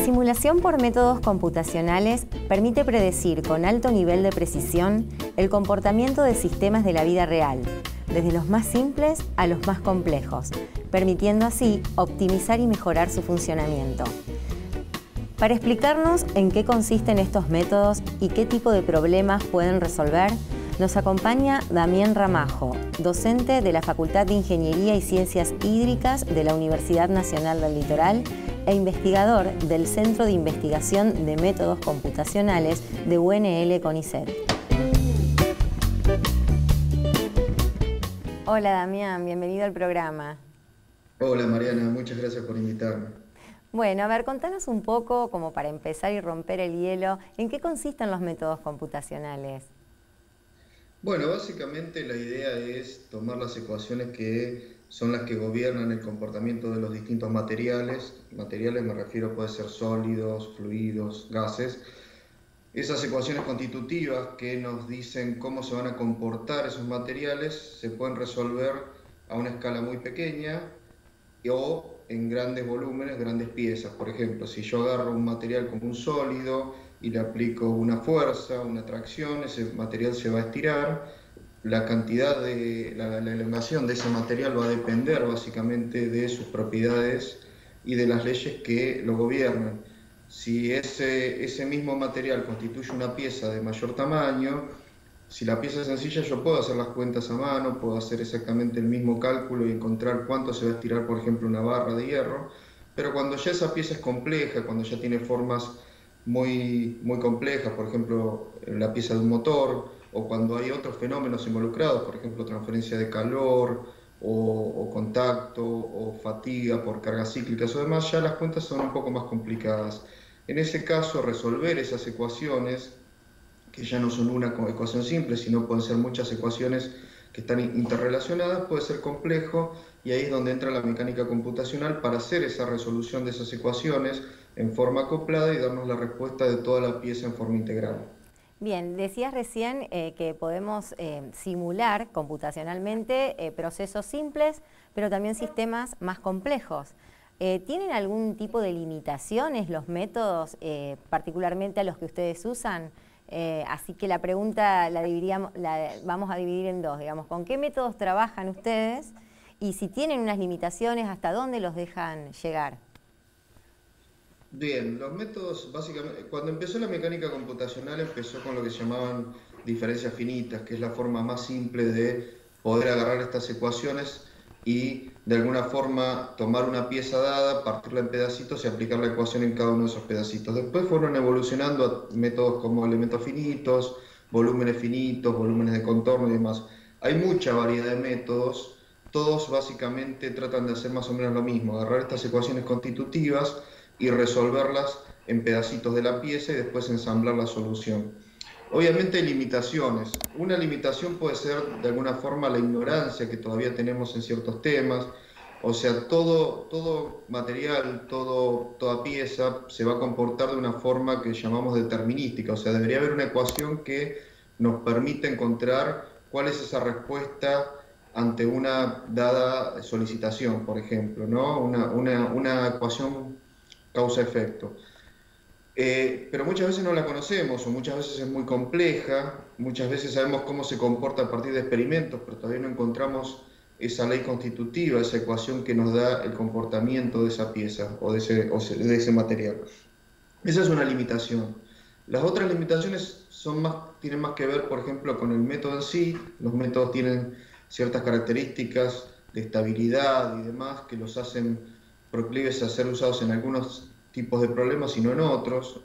simulación por métodos computacionales permite predecir con alto nivel de precisión el comportamiento de sistemas de la vida real, desde los más simples a los más complejos, permitiendo así optimizar y mejorar su funcionamiento. Para explicarnos en qué consisten estos métodos y qué tipo de problemas pueden resolver, nos acompaña Damián Ramajo, docente de la Facultad de Ingeniería y Ciencias Hídricas de la Universidad Nacional del Litoral e investigador del Centro de Investigación de Métodos Computacionales de UNL CONICET. Hola Damián, bienvenido al programa. Hola Mariana, muchas gracias por invitarme. Bueno, a ver, contanos un poco, como para empezar y romper el hielo, ¿en qué consisten los métodos computacionales? Bueno, básicamente la idea es tomar las ecuaciones que son las que gobiernan el comportamiento de los distintos materiales. Materiales me refiero, puede ser sólidos, fluidos, gases. Esas ecuaciones constitutivas que nos dicen cómo se van a comportar esos materiales se pueden resolver a una escala muy pequeña o en grandes volúmenes, grandes piezas. Por ejemplo, si yo agarro un material como un sólido y le aplico una fuerza, una tracción, ese material se va a estirar. La cantidad de la elongación de ese material va a depender básicamente de sus propiedades y de las leyes que lo gobiernan. Si ese mismo material constituye una pieza de mayor tamaño, si la pieza es sencilla, yo puedo hacer las cuentas a mano, puedo hacer exactamente el mismo cálculo y encontrar cuánto se va a estirar, por ejemplo, una barra de hierro. Pero cuando ya esa pieza es compleja, cuando ya tiene formas muy complejas, por ejemplo, la pieza de un motor, o cuando hay otros fenómenos involucrados, por ejemplo, transferencia de calor, o contacto, o fatiga por cargas cíclicas o demás, ya las cuentas son un poco más complicadas. En ese caso, resolver esas ecuaciones, que ya no son una ecuación simple, sino pueden ser muchas ecuaciones que están interrelacionadas, puede ser complejo, y ahí es donde entra la mecánica computacional para hacer esa resolución de esas ecuaciones en forma acoplada y darnos la respuesta de toda la pieza en forma integral. Bien, decías recién que podemos simular computacionalmente procesos simples, pero también sistemas más complejos. ¿Tienen algún tipo de limitaciones los métodos, particularmente a los que ustedes usan? Así que la pregunta la vamos a dividir en dos, digamos, ¿con qué métodos trabajan ustedes? Y si tienen unas limitaciones, ¿hasta dónde los dejan llegar? Bien, los métodos, básicamente, cuando empezó la mecánica computacional empezó con lo que se llamaban diferencias finitas, que es la forma más simple de poder agarrar estas ecuaciones y de alguna forma tomar una pieza dada, partirla en pedacitos y aplicar la ecuación en cada uno de esos pedacitos. Después fueron evolucionando a métodos como elementos finitos, volúmenes de contorno y demás. Hay mucha variedad de métodos, todos básicamente tratan de hacer más o menos lo mismo, agarrar estas ecuaciones constitutivas y resolverlas en pedacitos de la pieza y después ensamblar la solución. Obviamente hay limitaciones. Una limitación puede ser de alguna forma la ignorancia que todavía tenemos en ciertos temas. O sea, todo material, toda pieza se va a comportar de una forma que llamamos determinística. O sea, debería haber una ecuación que nos permita encontrar cuál es esa respuesta ante una dada solicitación, por ejemplo, ¿no? Una ecuación causa-efecto. Pero muchas veces no la conocemos o muchas veces es muy compleja, muchas veces sabemos cómo se comporta a partir de experimentos, pero todavía no encontramos esa ley constitutiva, esa ecuación que nos da el comportamiento de esa pieza o de ese material. Esa es una limitación. Las otras limitaciones tienen más que ver, por ejemplo, con el método en sí. Los métodos tienen ciertas características de estabilidad y demás que los hacen proclives a ser usados en algunos tipos de problemas y no en otros.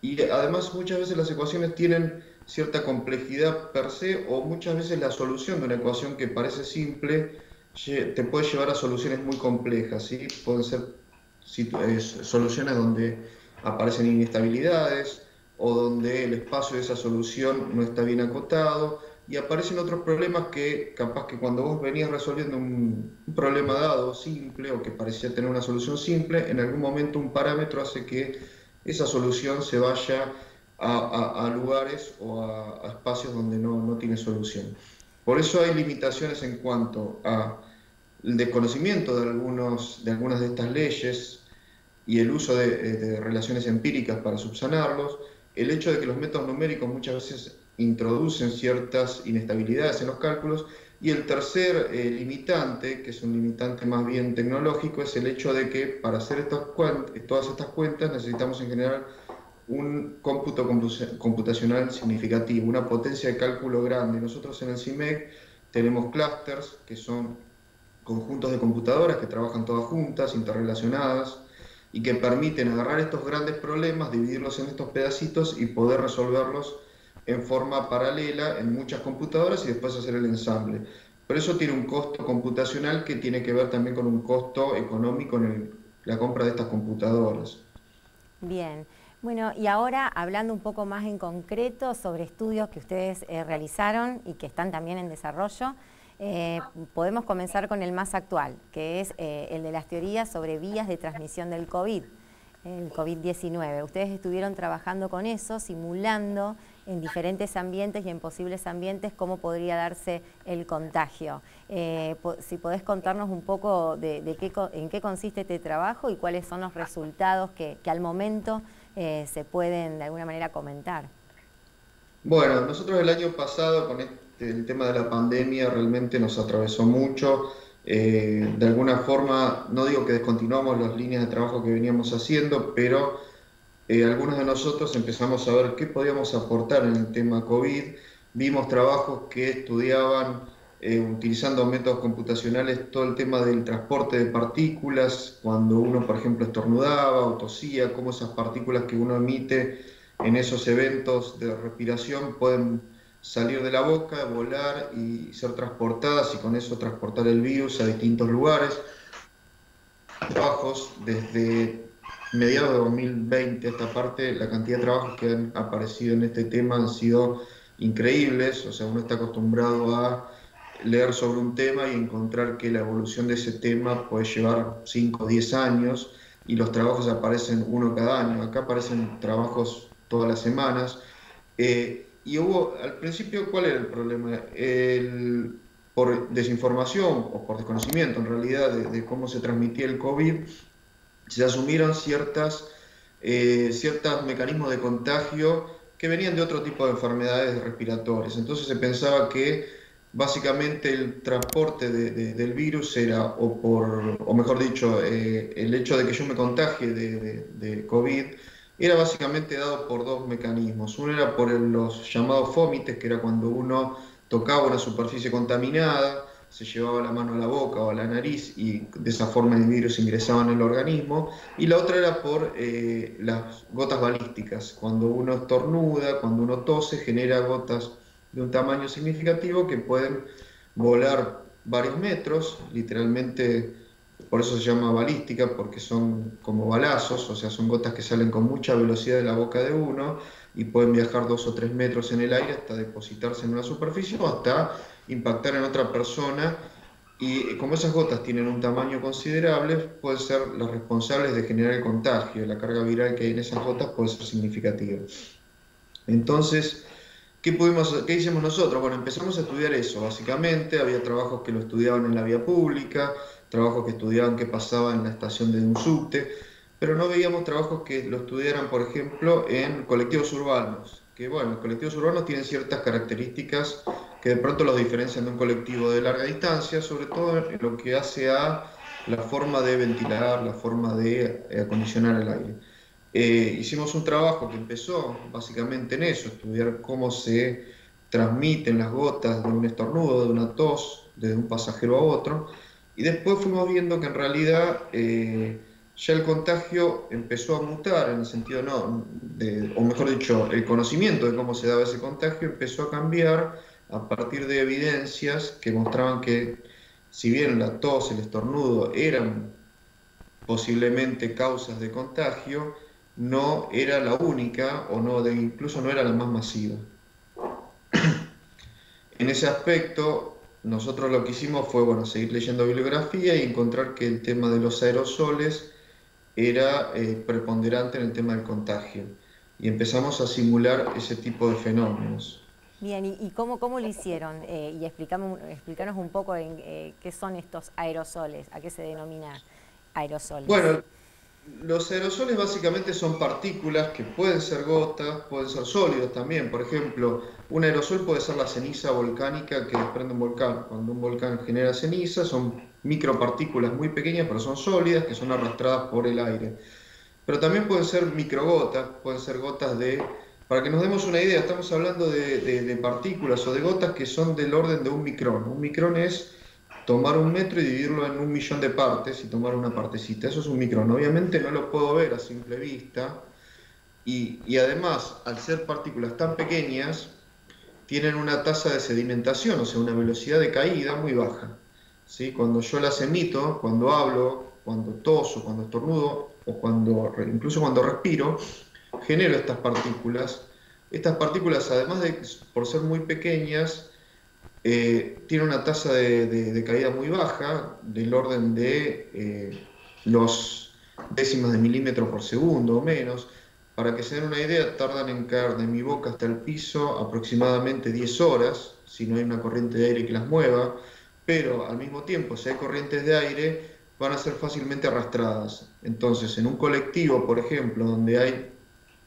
Y además muchas veces las ecuaciones tienen cierta complejidad per se, o muchas veces la solución de una ecuación que parece simple te puede llevar a soluciones muy complejas, ¿sí? Pueden ser soluciones donde aparecen inestabilidades o donde el espacio de esa solución no está bien acotado, y aparecen otros problemas que capaz que cuando vos venías resolviendo un problema dado simple o que parecía tener una solución simple, en algún momento un parámetro hace que esa solución se vaya a lugares o a espacios donde no tiene solución. Por eso hay limitaciones en cuanto al desconocimiento de algunas de estas leyes, y el uso de relaciones empíricas para subsanarlos, el hecho de que los métodos numéricos muchas veces introducen ciertas inestabilidades en los cálculos, y el tercer limitante, que es un limitante más bien tecnológico, es el hecho de que para hacer todas estas cuentas necesitamos en general un cómputo computacional significativo, una potencia de cálculo grande. Nosotros en el CIMEC tenemos clústeres, que son conjuntos de computadoras que trabajan todas juntas, interrelacionadas, y que permiten agarrar estos grandes problemas, dividirlos en estos pedacitos y poder resolverlos en forma paralela en muchas computadoras y después hacer el ensamble. Pero eso tiene un costo computacional que tiene que ver también con un costo económico en la compra de estas computadoras. Bien, bueno, y ahora hablando un poco más en concreto sobre estudios que ustedes realizaron y que están también en desarrollo, podemos comenzar con el más actual, que es el de las teorías sobre vías de transmisión del COVID, el COVID-19. Ustedes estuvieron trabajando con eso, simulando en diferentes ambientes y en posibles ambientes cómo podría darse el contagio. Si podés contarnos un poco en qué consiste este trabajo y cuáles son los resultados que al momento se pueden de alguna manera comentar. Bueno, nosotros el año pasado con el tema de la pandemia realmente nos atravesó mucho. De alguna forma, no digo que descontinuamos las líneas de trabajo que veníamos haciendo, pero algunos de nosotros empezamos a ver qué podíamos aportar en el tema COVID. Vimos trabajos que estudiaban, utilizando métodos computacionales, todo el tema del transporte de partículas, cuando uno, por ejemplo, estornudaba o tosía, cómo esas partículas que uno emite en esos eventos de respiración pueden salir de la boca, volar y ser transportadas, y con eso transportar el virus a distintos lugares. Trabajos desde mediados de 2020 a esta parte, la cantidad de trabajos que han aparecido en este tema han sido increíbles. O sea, uno está acostumbrado a leer sobre un tema y encontrar que la evolución de ese tema puede llevar 5 o 10 años, y los trabajos aparecen uno cada año. Acá aparecen trabajos todas las semanas. Y hubo, al principio, ¿cuál era el problema? Por desinformación o por desconocimiento en realidad de cómo se transmitía el COVID, se asumieron ciertos mecanismos de contagio que venían de otro tipo de enfermedades respiratorias. Entonces se pensaba que básicamente el transporte del virus era, o mejor dicho, el hecho de que yo me contagie de COVID era básicamente dado por dos mecanismos. Uno era por los llamados fómites, que era cuando uno tocaba una superficie contaminada, se llevaba la mano a la boca o a la nariz y de esa forma el virus ingresaba en el organismo. Y la otra era por las gotas balísticas. Cuando uno estornuda, cuando uno tose, genera gotas de un tamaño significativo que pueden volar varios metros, literalmente. Por eso se llama balística, porque son como balazos, o sea, son gotas que salen con mucha velocidad de la boca de uno y pueden viajar 2 o 3 metros en el aire hasta depositarse en una superficie o hasta impactar en otra persona. Y como esas gotas tienen un tamaño considerable, pueden ser las responsables de generar el contagio. La carga viral que hay en esas gotas puede ser significativa. Entonces, ¿qué hicimos nosotros? Bueno, empezamos a estudiar eso, básicamente. Había trabajos que lo estudiaban en la vía pública, trabajos que estudiaban qué pasaba en la estación de un subte, pero no veíamos trabajos que lo estudiaran, por ejemplo, en colectivos urbanos. Que bueno, los colectivos urbanos tienen ciertas características que de pronto los diferencian de un colectivo de larga distancia, sobre todo en lo que hace a la forma de ventilar, la forma de acondicionar el aire. Hicimos un trabajo que empezó básicamente en eso, estudiar cómo se transmiten las gotas de un estornudo, de una tos, de un pasajero a otro, y después fuimos viendo que en realidad ya el contagio empezó a mutar en el sentido, no, o mejor dicho, el conocimiento de cómo se daba ese contagio empezó a cambiar a partir de evidencias que mostraban que, si bien la tos, el estornudo eran posiblemente causas de contagio, no era la única, o no, incluso no era la más masiva. En ese aspecto, nosotros lo que hicimos fue, bueno, seguir leyendo bibliografía y encontrar que el tema de los aerosoles era preponderante en el tema del contagio. Y empezamos a simular ese tipo de fenómenos. Bien, ¿y cómo lo hicieron? Y explícanos un poco qué son estos aerosoles, a qué se denomina aerosoles. Bueno, Los aerosoles básicamente son partículas que pueden ser gotas, pueden ser sólidos también. Por ejemplo, un aerosol puede ser la ceniza volcánica que desprende un volcán. Cuando un volcán genera ceniza, son micropartículas muy pequeñas, pero son sólidas, que son arrastradas por el aire. Pero también pueden ser microgotas, pueden ser gotas de... Para que nos demos una idea, estamos hablando de partículas o de gotas que son del orden de un micrón. Un micrón es tomar un metro y dividirlo en 1.000.000 de partes y tomar una partecita. Eso es un micrón. Obviamente no lo puedo ver a simple vista y además, al ser partículas tan pequeñas, tienen una tasa de sedimentación, o sea, una velocidad de caída muy baja. ¿Sí? Cuando yo las emito, cuando hablo, cuando toso, cuando estornudo o incluso cuando respiro, genero estas partículas. Estas partículas, además de por ser muy pequeñas, tiene una tasa de caída muy baja, del orden de los décimas de milímetro por segundo o menos. Para que se den una idea, tardan en caer de mi boca hasta el piso aproximadamente 10 horas, si no hay una corriente de aire que las mueva, pero al mismo tiempo, si hay corrientes de aire, van a ser fácilmente arrastradas. Entonces, en un colectivo, por ejemplo, donde hay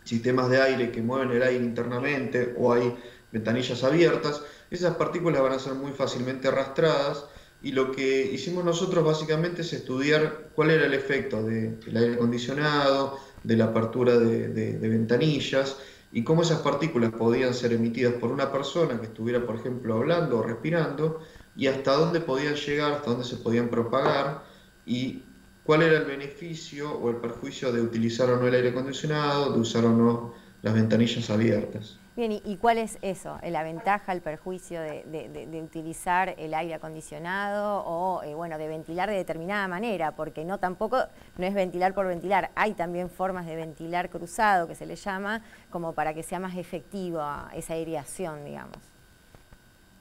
sistemas de aire que mueven el aire internamente o hay ventanillas abiertas, esas partículas van a ser muy fácilmente arrastradas y lo que hicimos nosotros básicamente es estudiar cuál era el efecto del aire acondicionado, de la apertura de ventanillas y cómo esas partículas podían ser emitidas por una persona que estuviera, por ejemplo, hablando o respirando y hasta dónde podían llegar, hasta dónde se podían propagar y cuál era el beneficio o el perjuicio de utilizar o no el aire acondicionado, de usar o no las ventanillas abiertas. Bien, ¿y cuál es eso? ¿La ventaja, el perjuicio de utilizar el aire acondicionado o, bueno, de ventilar de determinada manera? Porque no tampoco no es ventilar por ventilar. Hay también formas de ventilar cruzado, que se le llama, como para que sea más efectiva esa aireación, digamos.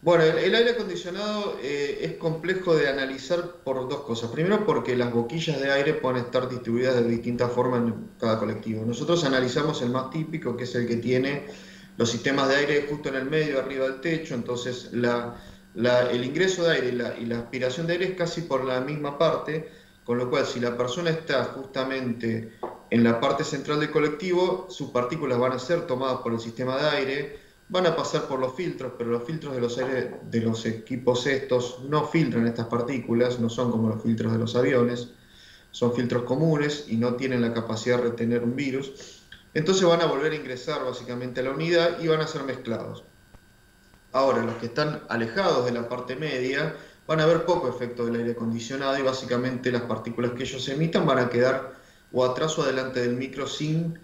Bueno, el aire acondicionado es complejo de analizar por dos cosas. Primero, porque las boquillas de aire pueden estar distribuidas de distintas formas en cada colectivo. Nosotros analizamos el más típico, que es el que tiene los sistemas de aire justo en el medio, arriba del techo. Entonces, el ingreso de aire y la aspiración de aire es casi por la misma parte, con lo cual, si la persona está justamente en la parte central del colectivo, sus partículas van a ser tomadas por el sistema de aire. Van a pasar por los filtros, pero los filtros de los equipos estos no filtran estas partículas, no son como los filtros de los aviones, son filtros comunes y no tienen la capacidad de retener un virus. Entonces van a volver a ingresar básicamente a la unidad y van a ser mezclados. Ahora, los que están alejados de la parte media van a ver poco efecto del aire acondicionado y básicamente las partículas que ellos emitan van a quedar o atrás o adelante del micro sin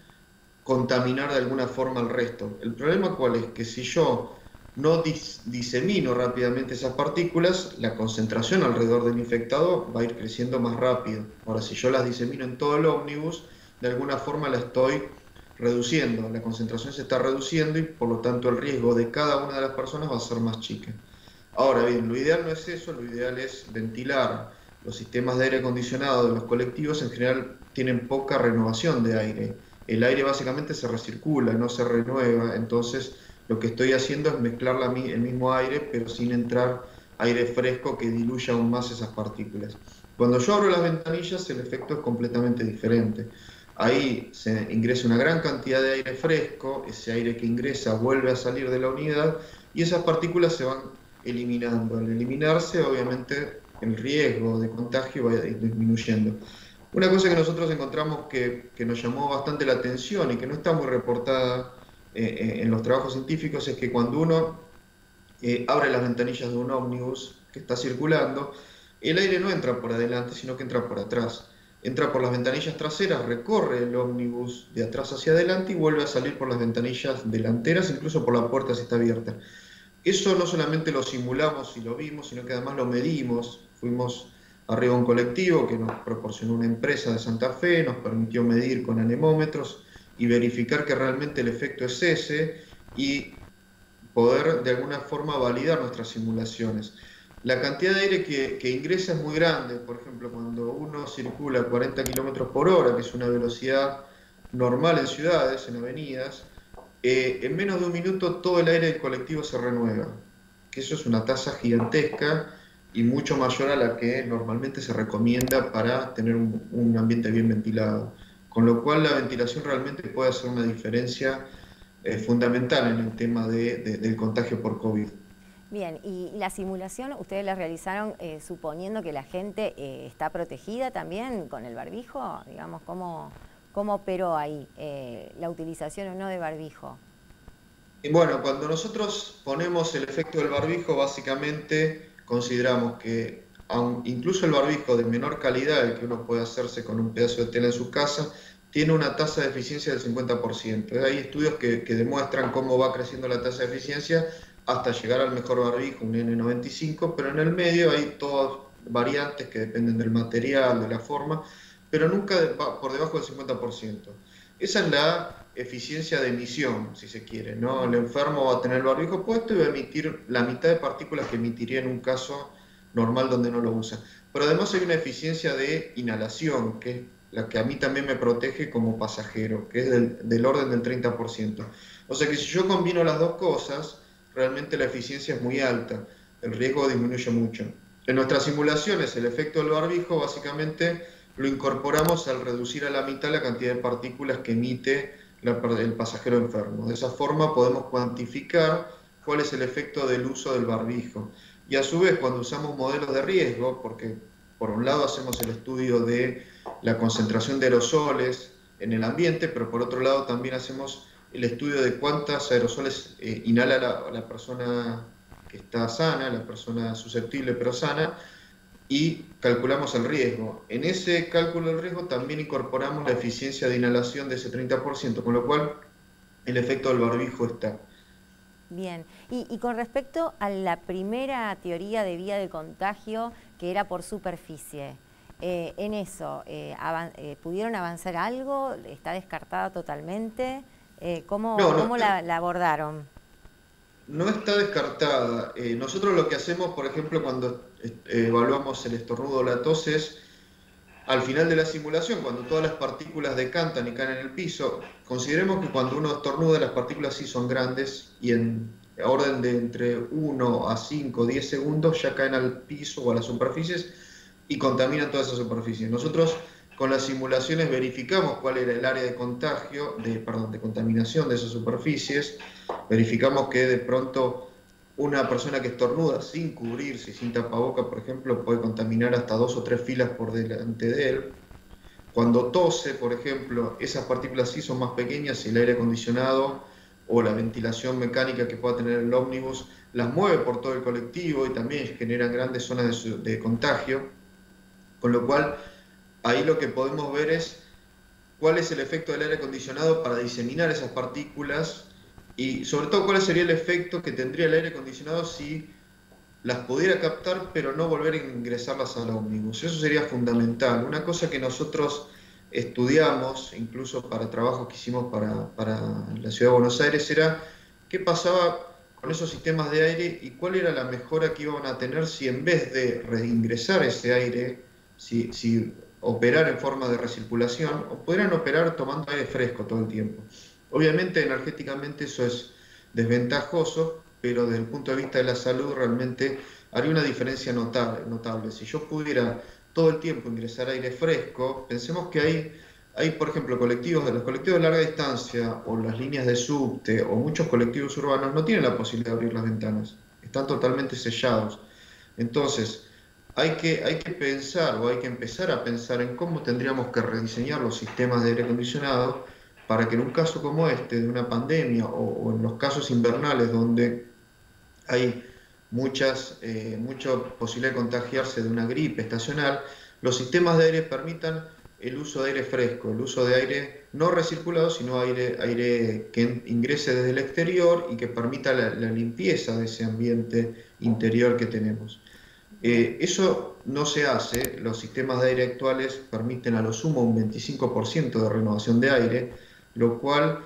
contaminar de alguna forma al resto. El problema cuál es, que si yo no disemino rápidamente esas partículas, la concentración alrededor del infectado va a ir creciendo más rápido. Ahora, si yo las disemino en todo el ómnibus, de alguna forma la estoy reduciendo, la concentración se está reduciendo y por lo tanto el riesgo de cada una de las personas va a ser más chica. Ahora bien, lo ideal no es eso, lo ideal es ventilar. Los sistemas de aire acondicionado de los colectivos en general tienen poca renovación de aire. El aire básicamente se recircula, no se renueva, entonces lo que estoy haciendo es mezclar el mismo aire, pero sin entrar aire fresco que diluya aún más esas partículas. Cuando yo abro las ventanillas, el efecto es completamente diferente. Ahí se ingresa una gran cantidad de aire fresco, ese aire que ingresa vuelve a salir de la unidad y esas partículas se van eliminando. Al eliminarse, obviamente, el riesgo de contagio va disminuyendo. Una cosa que nosotros encontramos que nos llamó bastante la atención y que no está muy reportada en los trabajos científicos es que cuando uno abre las ventanillas de un ómnibus que está circulando, el aire no entra por adelante, sino que entra por atrás. Entra por las ventanillas traseras, recorre el ómnibus de atrás hacia adelante y vuelve a salir por las ventanillas delanteras, incluso por la puerta si está abierta. Eso no solamente lo simulamos y lo vimos, sino que además lo medimos. Fuimos arriba un colectivo que nos proporcionó una empresa de Santa Fe, nos permitió medir con anemómetros y verificar que realmente el efecto es ese y poder de alguna forma validar nuestras simulaciones. La cantidad de aire que ingresa es muy grande, por ejemplo, cuando uno circula a 40 km por hora, que es una velocidad normal en ciudades, en avenidas, en menos de un minuto todo el aire del colectivo se renueva, que eso es una tasa gigantesca y mucho mayor a la que normalmente se recomienda para tener un ambiente bien ventilado. con lo cual la ventilación realmente puede hacer una diferencia fundamental en el tema del contagio por COVID. Bien, y la simulación ustedes la realizaron suponiendo que la gente está protegida también con el barbijo, digamos, ¿cómo operó ahí la utilización o no de barbijo? Y bueno, cuando nosotros ponemos el efecto del barbijo, básicamente consideramos que incluso el barbijo de menor calidad, el que uno puede hacerse con un pedazo de tela en su casa, tiene una tasa de eficiencia del 50%. Hay estudios que demuestran cómo va creciendo la tasa de eficiencia hasta llegar al mejor barbijo, un N95, pero en el medio hay todas variantes que dependen del material, de la forma, pero nunca por debajo del 50%. Esa es la eficiencia de emisión, si se quiere, ¿no? El enfermo va a tener el barbijo puesto y va a emitir la mitad de partículas que emitiría en un caso normal donde no lo usa. Pero además hay una eficiencia de inhalación, que es la que a mí también me protege como pasajero, que es del orden del 30%. O sea que si yo combino las dos cosas, realmente la eficiencia es muy alta, el riesgo disminuye mucho. En nuestras simulaciones, el efecto del barbijo básicamente lo incorporamos al reducir a la mitad la cantidad de partículas que emite el pasajero enfermo. De esa forma podemos cuantificar cuál es el efecto del uso del barbijo. Y a su vez, cuando usamos modelos de riesgo, porque por un lado hacemos el estudio de la concentración de aerosoles en el ambiente, pero por otro lado también hacemos el estudio de cuántas aerosoles inhala la persona que está sana, la persona susceptible pero sana, y calculamos el riesgo. En ese cálculo del riesgo también incorporamos la eficiencia de inhalación de ese 30%, con lo cual el efecto del barbijo está. Bien, y con respecto a la primera teoría de vía de contagio, que era por superficie, en eso, ¿pudieron avanzar algo? ¿Está descartada totalmente? No, ¿Cómo la abordaron? no está descartada. Nosotros lo que hacemos, por ejemplo, cuando evaluamos el estornudo o la tos es, al final de la simulación, cuando todas las partículas decantan y caen en el piso, consideremos que cuando uno estornuda las partículas sí son grandes y en orden de entre 1 a 5 o 10 segundos ya caen al piso o a las superficies y contaminan toda esa superficie. Nosotros con las simulaciones verificamos cuál era el área de contagio, de contaminación de esas superficies, verificamos que de pronto una persona que estornuda sin cubrirse, sin tapaboca, por ejemplo, puede contaminar hasta 2 o 3 filas por delante de él. Cuando tose, por ejemplo, esas partículas sí son más pequeñas y el aire acondicionado o la ventilación mecánica que pueda tener el ómnibus las mueve por todo el colectivo y también generan grandes zonas de contagio. Con lo cual, ahí lo que podemos ver es cuál es el efecto del aire acondicionado para diseminar esas partículas y sobre todo cuál sería el efecto que tendría el aire acondicionado si las pudiera captar pero no volver a ingresarlas al ómnibus. Eso sería fundamental. Una cosa que nosotros estudiamos, incluso para trabajos que hicimos para la Ciudad de Buenos Aires, era qué pasaba con esos sistemas de aire y cuál era la mejora que iban a tener si en vez de reingresar ese aire, si operar en forma de recirculación o pudieran operar tomando aire fresco todo el tiempo. Obviamente energéticamente eso es desventajoso, pero desde el punto de vista de la salud realmente haría una diferencia notable. Si yo pudiera todo el tiempo ingresar aire fresco, pensemos que hay por ejemplo, los colectivos de larga distancia o las líneas de subte o muchos colectivos urbanos no tienen la posibilidad de abrir las ventanas, están totalmente sellados. Entonces, hay que pensar o hay que empezar a pensar en cómo tendríamos que rediseñar los sistemas de aire acondicionado para que en un caso como este, de una pandemia o en los casos invernales donde hay mucha posibilidad de contagiarse de una gripe estacional, los sistemas de aire permitan el uso de aire fresco, el uso de aire no recirculado, sino aire que ingrese desde el exterior y que permita la limpieza de ese ambiente interior que tenemos. Eso no se hace, los sistemas de aire actuales permiten a lo sumo un 25% de renovación de aire, lo cual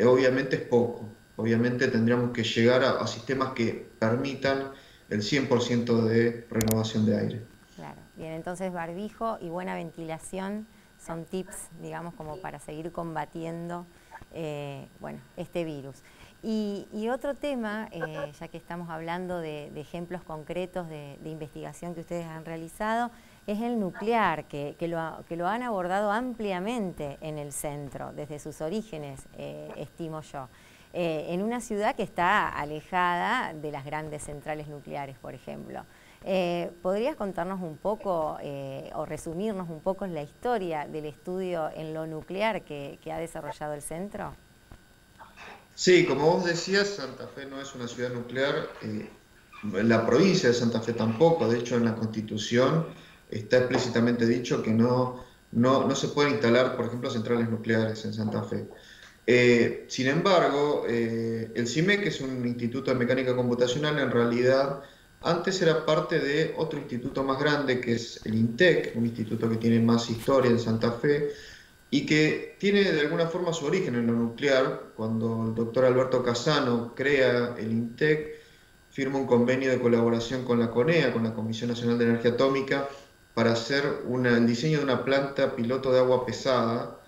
obviamente es poco. Obviamente tendríamos que llegar a sistemas que permitan el 100% de renovación de aire. Claro, bien, entonces barbijo y buena ventilación son tips, digamos, como para seguir combatiendo bueno, este virus. Y otro tema, ya que estamos hablando de ejemplos concretos de investigación que ustedes han realizado, es el nuclear, que lo han abordado ampliamente en el centro, desde sus orígenes, estimo yo. En una ciudad que está alejada de las grandes centrales nucleares, por ejemplo. ¿Podrías contarnos un poco o resumirnos un poco la historia del estudio en lo nuclear que ha desarrollado el centro? Sí, como vos decías, Santa Fe no es una ciudad nuclear, la provincia de Santa Fe tampoco. De hecho, en la Constitución está explícitamente dicho que no se pueden instalar, por ejemplo, centrales nucleares en Santa Fe. Sin embargo, el CIMEC, que es un instituto de mecánica computacional, en realidad antes era parte de otro instituto más grande, que es el INTEC, un instituto que tiene más historia en Santa Fe y que tiene de alguna forma su origen en lo nuclear. Cuando el doctor Alberto Casano crea el INTEC, firma un convenio de colaboración con la CONEA, con la Comisión Nacional de Energía Atómica, para hacer el diseño de una planta piloto de agua pesada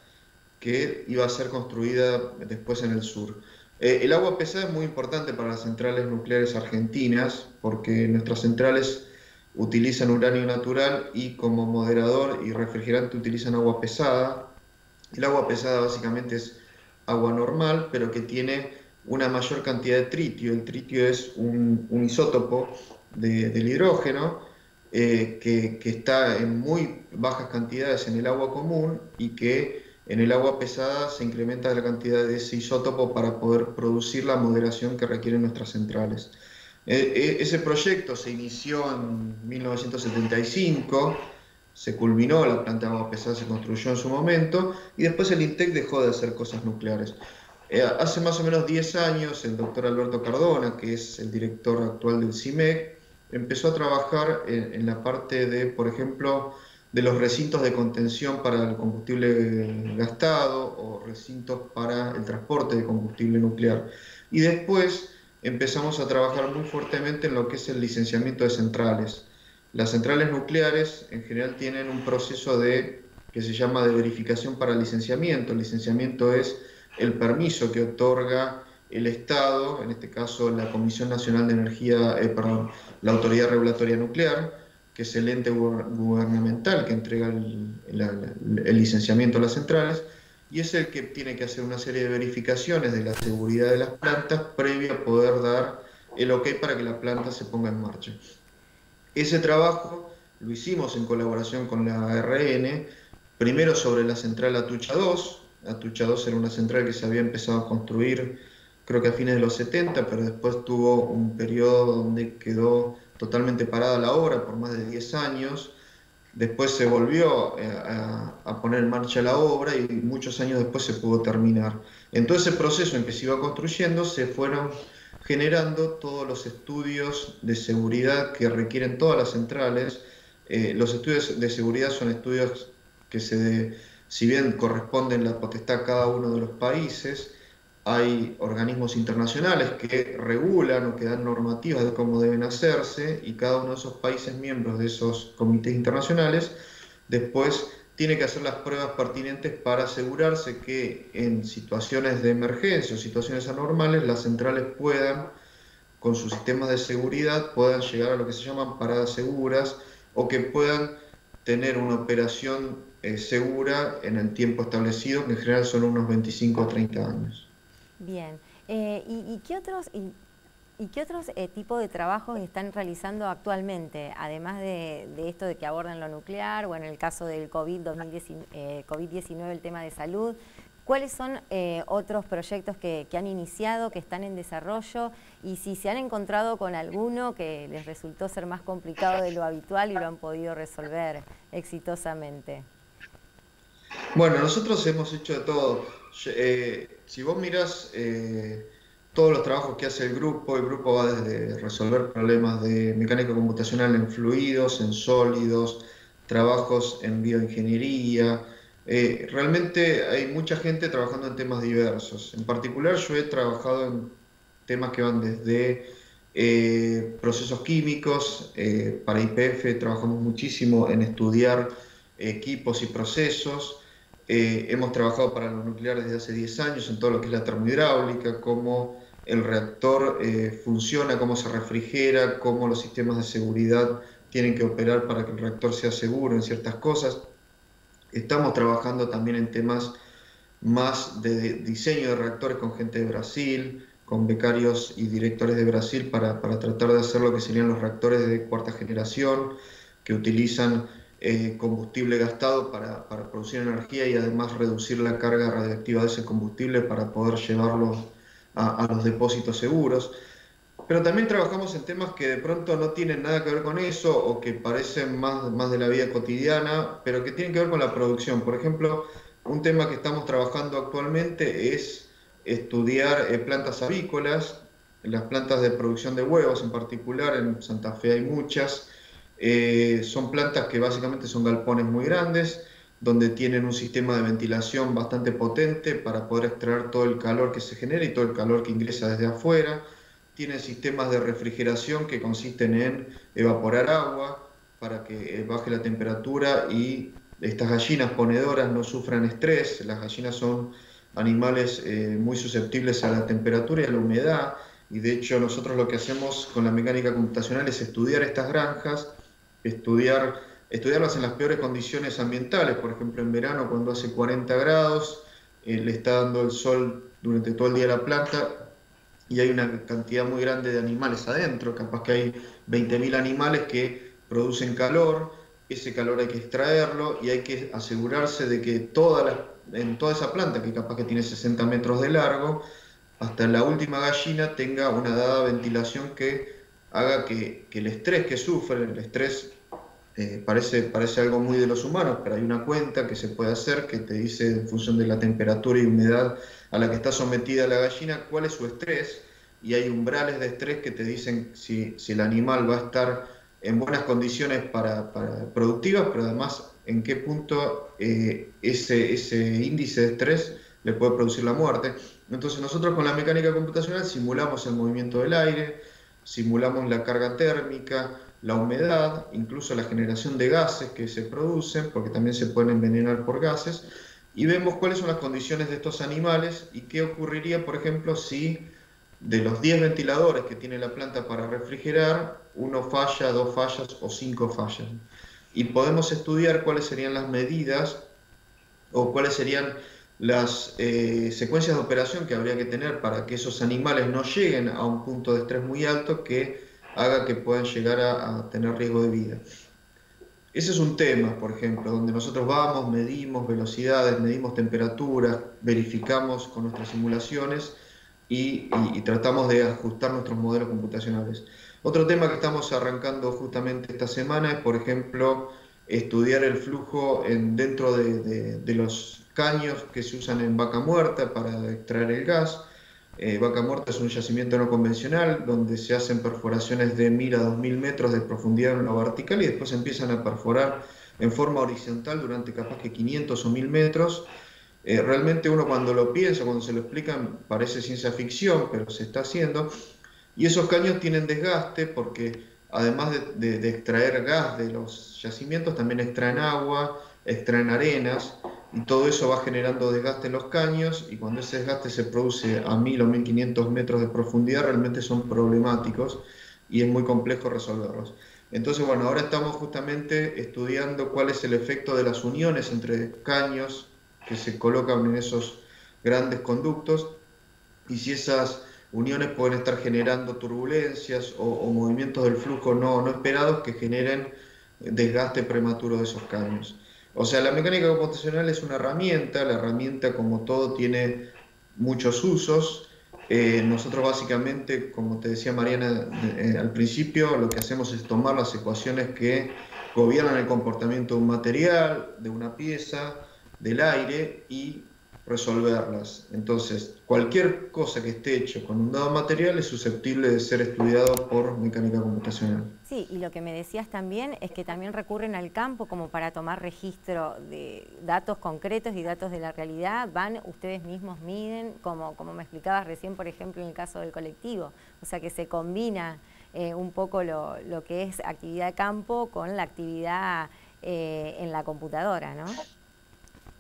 que iba a ser construida después en el sur. El agua pesada es muy importante para las centrales nucleares argentinas, porque nuestras centrales utilizan uranio natural y como moderador y refrigerante utilizan agua pesada. El agua pesada básicamente es agua normal, pero que tiene una mayor cantidad de tritio. El tritio es un isótopo del hidrógeno que está en muy bajas cantidades en el agua común y que en el agua pesada se incrementa la cantidad de ese isótopo para poder producir la moderación que requieren nuestras centrales. Ese proyecto se inició en 1975, se culminó, la planta de agua pesada se construyó en su momento y después el INTEC dejó de hacer cosas nucleares. Hace más o menos 10 años el doctor Alberto Cardona, que es el director actual del CIMEC, empezó a trabajar en la parte de, por ejemplo, de los recintos de contención para el combustible gastado o recintos para el transporte de combustible nuclear. Y después empezamos a trabajar muy fuertemente en lo que es el licenciamiento de centrales. Las centrales nucleares en general tienen un proceso que se llama de verificación para licenciamiento. El licenciamiento es el permiso que otorga el Estado, en este caso la Comisión Nacional de Energía, la Autoridad Regulatoria Nuclear, que es el ente gubernamental que entrega el licenciamiento a las centrales, y es el que tiene que hacer una serie de verificaciones de la seguridad de las plantas previo a poder dar el ok para que la planta se ponga en marcha. Ese trabajo lo hicimos en colaboración con la ARN, primero sobre la central Atucha 2. Atucha 2 era una central que se había empezado a construir creo que a fines de los 70, pero después tuvo un periodo donde quedó totalmente parada la obra por más de 10 años. Después se volvió a poner en marcha la obra y muchos años después se pudo terminar. En todo ese proceso en que se iba construyendo se fueron generando todos los estudios de seguridad que requieren todas las centrales. Los estudios de seguridad son estudios que si bien corresponden la potestad a cada uno de los países, hay organismos internacionales que regulan o que dan normativas de cómo deben hacerse y cada uno de esos países miembros de esos comités internacionales después tiene que hacer las pruebas pertinentes para asegurarse que en situaciones de emergencia o situaciones anormales las centrales puedan, con sus sistemas de seguridad, puedan llegar a lo que se llaman paradas seguras o que puedan tener una operación segura en el tiempo establecido, que en general son unos 25 o 30 años. Bien. ¿Y qué otros tipos de trabajos están realizando actualmente, además de esto de que abordan lo nuclear, o en el caso del COVID-19, el tema de salud? ¿Cuáles son otros proyectos que han iniciado, que están en desarrollo, y si se han encontrado con alguno que les resultó ser más complicado de lo habitual y lo han podido resolver exitosamente? Bueno, nosotros hemos hecho de todo. Si vos mirás todos los trabajos que hace el grupo va desde resolver problemas de mecánica computacional en fluidos, en sólidos, trabajos en bioingeniería. Realmente hay mucha gente trabajando en temas diversos. En particular yo he trabajado en temas que van desde procesos químicos. Para YPF trabajamos muchísimo en estudiar equipos y procesos. Hemos trabajado para lo nuclear desde hace 10 años en todo lo que es la termohidráulica, cómo el reactor funciona, cómo se refrigera, cómo los sistemas de seguridad tienen que operar para que el reactor sea seguro en ciertas cosas. Estamos trabajando también en temas más de diseño de reactores con gente de Brasil, con becarios y directores de Brasil para tratar de hacer lo que serían los reactores de cuarta generación, que utilizan combustible gastado para producir energía y además reducir la carga radiactiva de ese combustible para poder llevarlo a los depósitos seguros. Pero también trabajamos en temas que de pronto no tienen nada que ver con eso o que parecen más de la vida cotidiana, pero que tienen que ver con la producción. Por ejemplo, un tema que estamos trabajando actualmente es estudiar plantas avícolas, las plantas de producción de huevos en particular, en Santa Fe hay muchas. Son plantas que básicamente son galpones muy grandes, donde tienen un sistema de ventilación bastante potente para poder extraer todo el calor que se genera y todo el calor que ingresa desde afuera. Tienen sistemas de refrigeración que consisten en evaporar agua para que baje la temperatura y estas gallinas ponedoras no sufran estrés. Las gallinas son animales muy susceptibles a la temperatura y a la humedad, y de hecho nosotros lo que hacemos con la mecánica computacional es estudiar estas granjas, estudiarlas en las peores condiciones ambientales. Por ejemplo, en verano, cuando hace 40 grados, le está dando el sol durante todo el día a la planta y hay una cantidad muy grande de animales adentro, capaz que hay 20.000 animales que producen calor. Ese calor hay que extraerlo y hay que asegurarse de que en toda esa planta, que capaz que tiene 60 metros de largo, hasta la última gallina tenga una dada ventilación que haga que el estrés que sufren, el estrés parece algo muy de los humanos, pero hay una cuenta que se puede hacer que te dice en función de la temperatura y humedad a la que está sometida la gallina cuál es su estrés, y hay umbrales de estrés que te dicen si el animal va a estar en buenas condiciones productivas, pero además en qué punto ese índice de estrés le puede producir la muerte. Entonces nosotros con la mecánica computacional simulamos el movimiento del aire, simulamos la carga térmica, la humedad, incluso la generación de gases que se producen, porque también se pueden envenenar por gases, y vemos cuáles son las condiciones de estos animales y qué ocurriría, por ejemplo, si de los 10 ventiladores que tiene la planta para refrigerar, uno falla, dos fallas o 5 fallan. Y podemos estudiar cuáles serían las medidas o cuáles serían las secuencias de operación que habría que tener para que esos animales no lleguen a un punto de estrés muy alto que haga que puedan llegar a tener riesgo de vida. Ese es un tema, por ejemplo, donde nosotros vamos, medimos velocidades, medimos temperaturas, verificamos con nuestras simulaciones y tratamos de ajustar nuestros modelos computacionales. Otro tema que estamos arrancando justamente esta semana es, por ejemplo, estudiar el flujo dentro de los caños que se usan en Vaca Muerta para extraer el gas. Vaca Muerta es un yacimiento no convencional donde se hacen perforaciones de 1000 a 2000 metros de profundidad en lo vertical y después empiezan a perforar en forma horizontal durante capaz que 500 o 1000 metros. Realmente uno cuando lo piensa, cuando se lo explican, parece ciencia ficción, pero se está haciendo. Y esos caños tienen desgaste porque además de extraer gas de los yacimientos, también extraen agua, extraen arenas, y todo eso va generando desgaste en los caños, y cuando ese desgaste se produce a 1000 o 1500 metros de profundidad, realmente son problemáticos y es muy complejo resolverlos. Entonces, bueno, ahora estamos justamente estudiando cuál es el efecto de las uniones entre caños que se colocan en esos grandes conductos, y si esas uniones pueden estar generando turbulencias o movimientos del flujo no esperados que generen desgaste prematuro de esos caños. O sea, la mecánica computacional es una herramienta, la herramienta como todo tiene muchos usos. Nosotros básicamente, como te decía Mariana al principio, lo que hacemos es tomar las ecuaciones que gobiernan el comportamiento de un material, de una pieza, del aire y resolverlas. Entonces, cualquier cosa que esté hecho con un dado material es susceptible de ser estudiado por mecánica computacional. Sí, y lo que me decías también es que también recurren al campo como para tomar registro de datos concretos y datos de la realidad. Van, ustedes mismos miden, como me explicabas recién, por ejemplo, en el caso del colectivo. O sea, que se combina un poco lo que es actividad de campo con la actividad en la computadora, ¿no?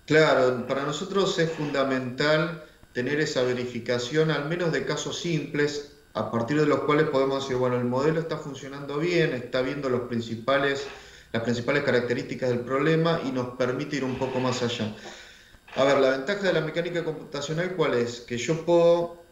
Claro, para nosotros es fundamental tener esa verificación, al menos de casos simples. a partir de los cuales podemos decir, bueno, el modelo está funcionando bien, está viendo las principales características del problema y nos permite ir un poco más allá. A ver, la ventaja de la mecánica computacional, ¿cuál es? Que yo puedo,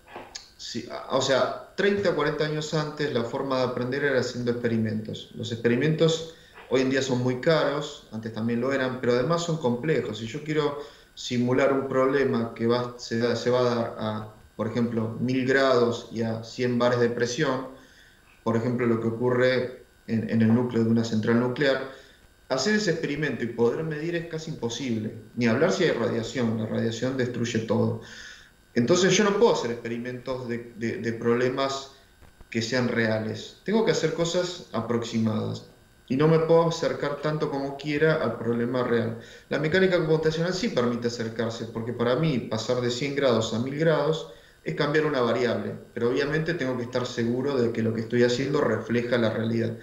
sí, o sea, 30 o 40 años antes la forma de aprender era haciendo experimentos. Los experimentos hoy en día son muy caros, antes también lo eran, pero además son complejos. Si yo quiero simular un problema que se va a dar a, por ejemplo, 1000 grados y a 100 bares de presión, por ejemplo, lo que ocurre en el núcleo de una central nuclear, hacer ese experimento y poder medir es casi imposible. Ni hablar si hay radiación, la radiación destruye todo. Entonces yo no puedo hacer experimentos de problemas que sean reales. Tengo que hacer cosas aproximadas y no me puedo acercar tanto como quiera al problema real. La mecánica computacional sí permite acercarse, porque para mí pasar de 100 grados a 1000 grados es cambiar una variable, pero obviamente tengo que estar seguro de que lo que estoy haciendo refleja la realidad.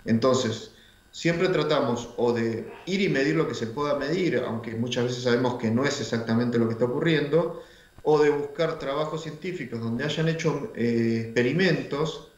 Entonces, siempre tratamos o de ir y medir lo que se pueda medir, aunque muchas veces sabemos que no es exactamente lo que está ocurriendo, o de buscar trabajos científicos donde hayan hecho experimentos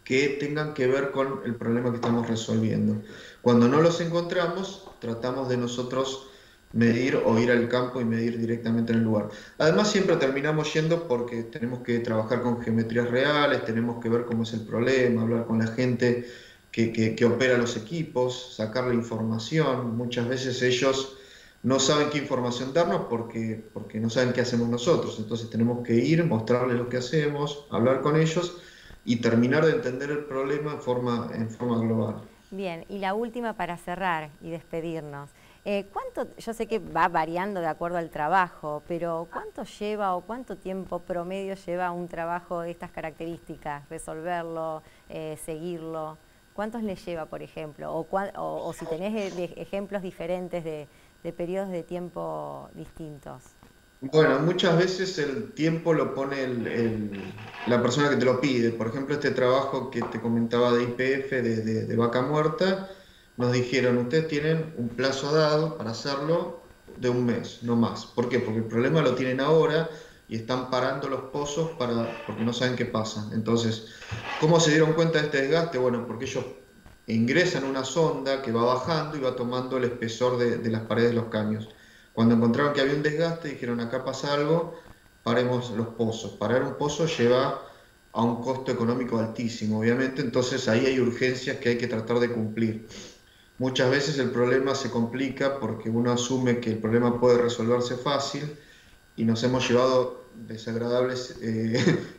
que tengan que ver con el problema que estamos resolviendo. Cuando no los encontramos, tratamos de nosotros medir o ir al campo y medir directamente en el lugar. Además, siempre terminamos yendo porque tenemos que trabajar con geometrías reales, tenemos que ver cómo es el problema, hablar con la gente que opera los equipos, sacar la información. Muchas veces ellos no saben qué información darnos porque no saben qué hacemos nosotros. Entonces tenemos que ir, mostrarles lo que hacemos, hablar con ellos y terminar de entender el problema en forma global. Bien, y la última para cerrar y despedirnos. Yo sé que va variando de acuerdo al trabajo, pero ¿cuánto lleva o cuánto tiempo promedio lleva un trabajo de estas características? Resolverlo, seguirlo. ¿Cuántos le lleva, por ejemplo? O si tenés ejemplos diferentes de periodos de tiempo distintos. Bueno, muchas veces el tiempo lo pone la persona que te lo pide. Por ejemplo, este trabajo que te comentaba de YPF, de vaca muerta, nos dijeron, ustedes tienen un plazo dado para hacerlo de un mes, no más. ¿Por qué? Porque el problema lo tienen ahora y están parando los pozos porque no saben qué pasa. Entonces, ¿cómo se dieron cuenta de este desgaste? Bueno, porque ellos ingresan una sonda que va bajando y va tomando el espesor de las paredes de los caños. Cuando encontraron que había un desgaste, dijeron, acá pasa algo, paremos los pozos. Parar un pozo lleva a un costo económico altísimo, obviamente, entonces ahí hay urgencias que hay que tratar de cumplir. Muchas veces el problema se complica porque uno asume que el problema puede resolverse fácil y nos hemos llevado desagradables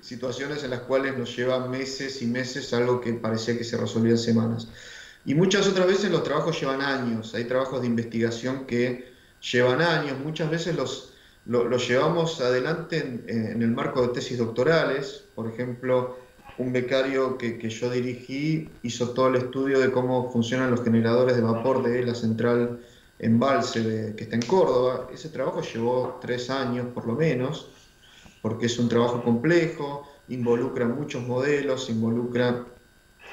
situaciones en las cuales nos lleva meses y meses algo que parecía que se resolvía en semanas. Y muchas otras veces los trabajos llevan años, hay trabajos de investigación que llevan años, muchas veces los llevamos adelante en el marco de tesis doctorales. Por ejemplo, un becario que yo dirigí hizo todo el estudio de cómo funcionan los generadores de vapor de la central Embalse que está en Córdoba. Ese trabajo llevó 3 años por lo menos, porque es un trabajo complejo, involucra muchos modelos, involucra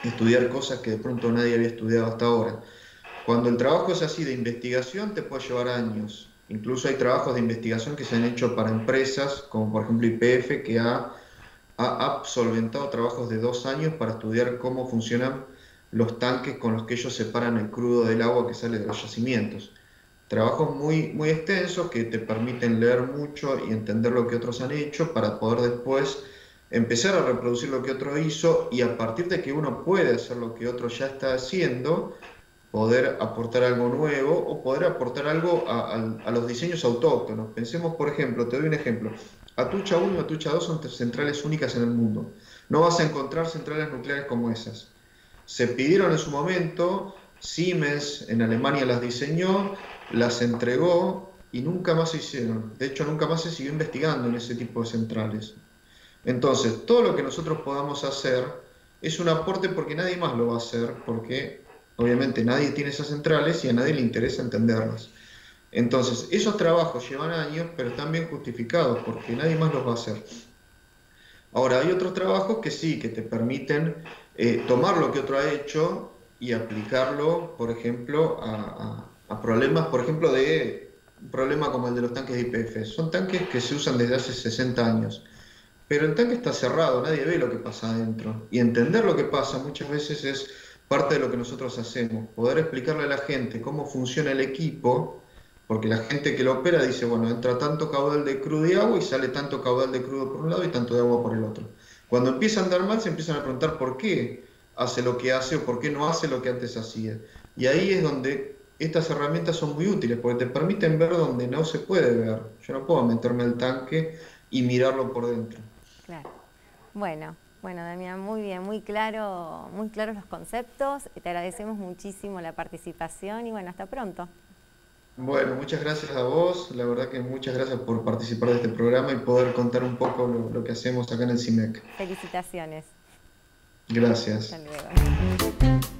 estudiar cosas que de pronto nadie había estudiado hasta ahora. Cuando el trabajo es así de investigación te puede llevar años. Incluso hay trabajos de investigación que se han hecho para empresas, como por ejemplo YPF, que ha solventado trabajos de 2 años para estudiar cómo funcionan los tanques con los que ellos separan el crudo del agua que sale de los yacimientos. Trabajos muy, muy extensos que te permiten leer mucho y entender lo que otros han hecho para poder después empezar a reproducir lo que otro hizo y a partir de que uno puede hacer lo que otro ya está haciendo, poder aportar algo nuevo o poder aportar algo a los diseños autóctonos. Pensemos, por ejemplo, te doy un ejemplo. Atucha 1 y Atucha 2 son centrales únicas en el mundo. No vas a encontrar centrales nucleares como esas. Se pidieron en su momento, Siemens en Alemania las diseñó, las entregó y nunca más se hicieron. De hecho, nunca más se siguió investigando en ese tipo de centrales. Entonces, todo lo que nosotros podamos hacer es un aporte porque nadie más lo va a hacer, porque obviamente nadie tiene esas centrales y a nadie le interesa entenderlas. Entonces, esos trabajos llevan años, pero están bien justificados porque nadie más los va a hacer. Ahora, hay otros trabajos que sí, que te permiten tomar lo que otro ha hecho y aplicarlo, por ejemplo, a problemas, por ejemplo, de un problema como el de los tanques de YPF. Son tanques que se usan desde hace 60 años. pero el tanque está cerrado, nadie ve lo que pasa adentro. Y entender lo que pasa muchas veces es parte de lo que nosotros hacemos, poder explicarle a la gente cómo funciona el equipo, porque la gente que lo opera dice, bueno, entra tanto caudal de crudo y agua y sale tanto caudal de crudo por un lado y tanto de agua por el otro. Cuando empieza a andar mal, se empiezan a preguntar por qué hace lo que hace o por qué no hace lo que antes hacía. Y ahí es donde estas herramientas son muy útiles, porque te permiten ver donde no se puede ver. Yo no puedo meterme al tanque y mirarlo por dentro. Claro. Bueno, Damián, muy bien, muy claros los conceptos. Te agradecemos muchísimo la participación y bueno, hasta pronto. Bueno, muchas gracias a vos. La verdad que muchas gracias por participar de este programa y poder contar un poco lo que hacemos acá en el CIMEC. Felicitaciones. Gracias. Hasta luego.